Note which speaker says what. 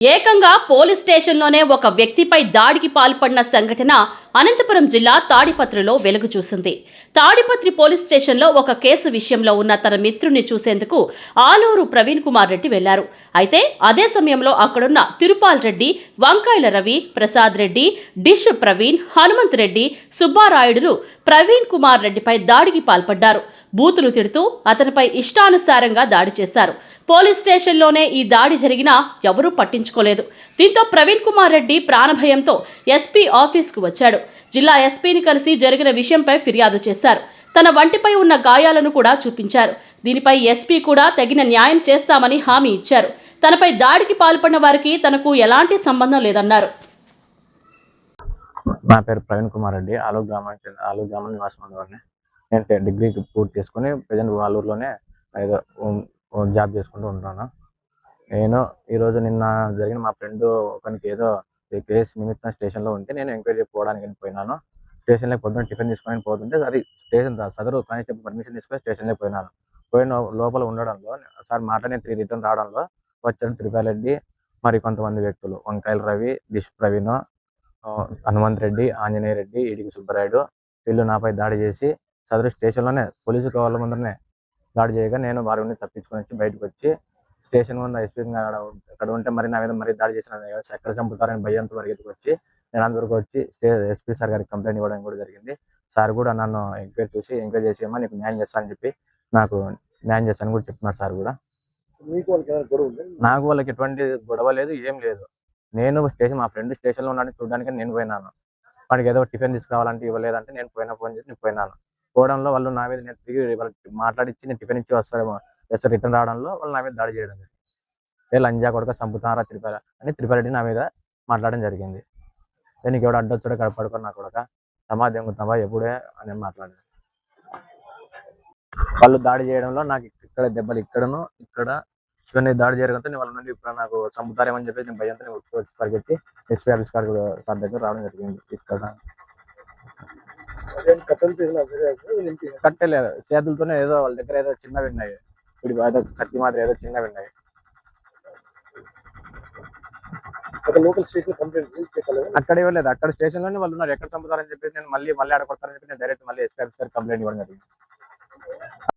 Speaker 1: ఏకంగా పోలీస్ స్టేషన్లోనే ఒక వ్యక్తిపై దాడికి పాల్పడిన సంఘటన అనంతపురం జిల్లా తాడిపత్రిలో వెలుగు చూసింది. తాడిపత్రి పోలీస్ స్టేషన్లో ఒక కేసు విషయంలో ఉన్న తన మిత్రుణ్ణి చూసేందుకు ఆలూరు ప్రవీణ్ కుమార్ రెడ్డి వెళ్లారు. అయితే అదే సమయంలో అక్కడున్న తిరుపాల్ రెడ్డి, వంకాయల రవి, ప్రసాద్ రెడ్డి, డిష్ ప్రవీణ్, హనుమంత్ రెడ్డి, సుబ్బారాయుడులు ప్రవీణ్ కుమార్ రెడ్డిపై దాడికి పాల్పడ్డారు. బూతులు తిడుతూ అతనిపై ఇష్టానుసారంగా దాడి చేశారు. పోలీస్ స్టేషన్లోనే ఈ దాడి జరిగినా ఎవరూ పట్టించుకోలేదు. దీంతో ప్రవీణ్ కుమార్ రెడ్డి ప్రాణభయంతో ఎస్పీ ఆఫీస్కు వచ్చాడు. జిల్లా ఎస్పీని కలిసి జరిగిన విషయంపై ఫిర్యాదు చేశారు. తన వంటిపై ఉన్న గాయాలను కూడా చూపించారు. దీనిపై ఎస్పీ కూడా తగిన న్యాయం చేస్తామని హామీ ఇచ్చారు. తనపై దాడికి పాల్పడిన వారికి తనకు ఎలాంటి సంబంధం లేదన్నారు.
Speaker 2: నా పేరు ప్రవీణ్ కుమార్ రెడ్డి. ఆలూరు గ్రామం నివాసం ఉన్నవాడిని. నేను డిగ్రీ పూర్తి చేసుకుని ప్రజెంట్ ఆలూరులోనే ఏదో జాబ్ చేసుకుంటూ ఉంటాను. నేను ఈరోజు నిన్న జరిగిన మా ఫ్రెండ్ ఒకరికి ఏదో కేసు నిమిత్తం స్టేషన్లో ఉంటే నేను ఎంక్వైరీ పోవడానికి వెళ్ళిపోయినాను. స్టేషన్లోకి పొద్దున్న టిఫిన్ తీసుకొని పోతుంటే అది స్టేషన్ సదరు కానిస్టేబుల్ పర్మిషన్ తీసుకొని స్టేషన్లోకి పోయినాను. పోయిన లోపల ఉండడంలో సార్ మాట్లాడిన 3 రిటర్న్ రావడంలో వచ్చాడు తిరుపాల్ రెడ్డి, మరి కొంతమంది వ్యక్తులు వంకాయల రవి, డిష్ ప్రవీణ్, హనుమంత్ రెడ్డి, ఆంజనేయ రెడ్డి, ఇడికి సుబ్బరాయుడు వీళ్ళు నాపై దాడి చేసి సదరు స్టేషన్లోనే పోలీసు వాళ్ళ ముందరనే దాడి చేయగా నేను వారి నుండి తప్పించుకొని వచ్చి బయటకు వచ్చి స్టేషన్ ముందు ఎస్పీ అక్కడ ఉంటే మరి నా మీద మరీ దాడి చేసిన ఎక్కడ చంపుతారని భయంతో పరిగెత్తుకు వచ్చి నేను అందరికి వచ్చి ఎస్పీ సార్ గారికి కంప్లైంట్ ఇవ్వడం కూడా జరిగింది. సార్ కూడా నన్ను ఎంక్వైరీ చేసేయమ్మా నీకు న్యాయం చేస్తానని చెప్పి నాకు న్యాయం చేస్తానని కూడా చెప్తున్నారు. సార్ కూడా నాకు వాళ్ళకి ఎటువంటి గొడవ లేదు, ఏం లేదు. నేను మా ఫ్రెండ్ స్టేషన్లో ఉన్నాడని చూడడానికి నేను పోయినాను. వాడికి ఏదో టిఫిన్ తీసుకురావాలంటే ఇవ్వలేదంటే నేను ఫోన్ చేసి నేను పోయినాను. పోవడంలో వాళ్ళు నా మీద నేను తిరిగి వాళ్ళకి మాట్లాడించి నేను టిఫిన్ ఇచ్చి వస్తారేమో రిటర్న్ రావడంలో వాళ్ళు నా మీద దాడి చేయడం జరిగింది. లంజా కొడుక చంపుతారా అని తిరుపతి నా మీద మాట్లాడడం జరిగింది. నీకు ఎవడు అడ్డొచ్చాడో ఇక్కడ పడుకొని నా కొడుక సమాధంగుతావా ఎప్పుడే అని మాట్లాడారు. వాళ్ళు దాడి చేయడంలో నాకు ఇక్కడ దెబ్బలు ఇక్కడ ఇవన్నీ దాడి జరగడంతో వాళ్ళ నుండి ఇప్పుడు నాకు చంపుతారేమని చెప్పేసి నేను భయంతో నేను పరిగెత్తి ఎస్పీ ఆఫీస్ సార్ దగ్గర రావడం జరిగింది. ఇక్కడ కట్టలేదు, చేతులతోనే ఏదో వాళ్ళ దగ్గర ఏదో చిన్నవి ఉన్నాయి, ఇప్పుడు ఏదో కత్తి మాత్రం ఏదో చిన్నవి ఉన్నాయి. అక్కడ ఇవ్వలేదు, అక్కడ స్టేషన్ లోనే వాళ్ళు ఉన్నారు. ఎక్కడ చంపుతారని చెప్పి నేను మళ్ళీ ఆడ కొడతారని చెప్పి నేను డైరెక్ట్ మళ్ళీ ఎస్పీ ఆఫీస్ కంప్లైంట్ ఇవ్వడం జరిగింది.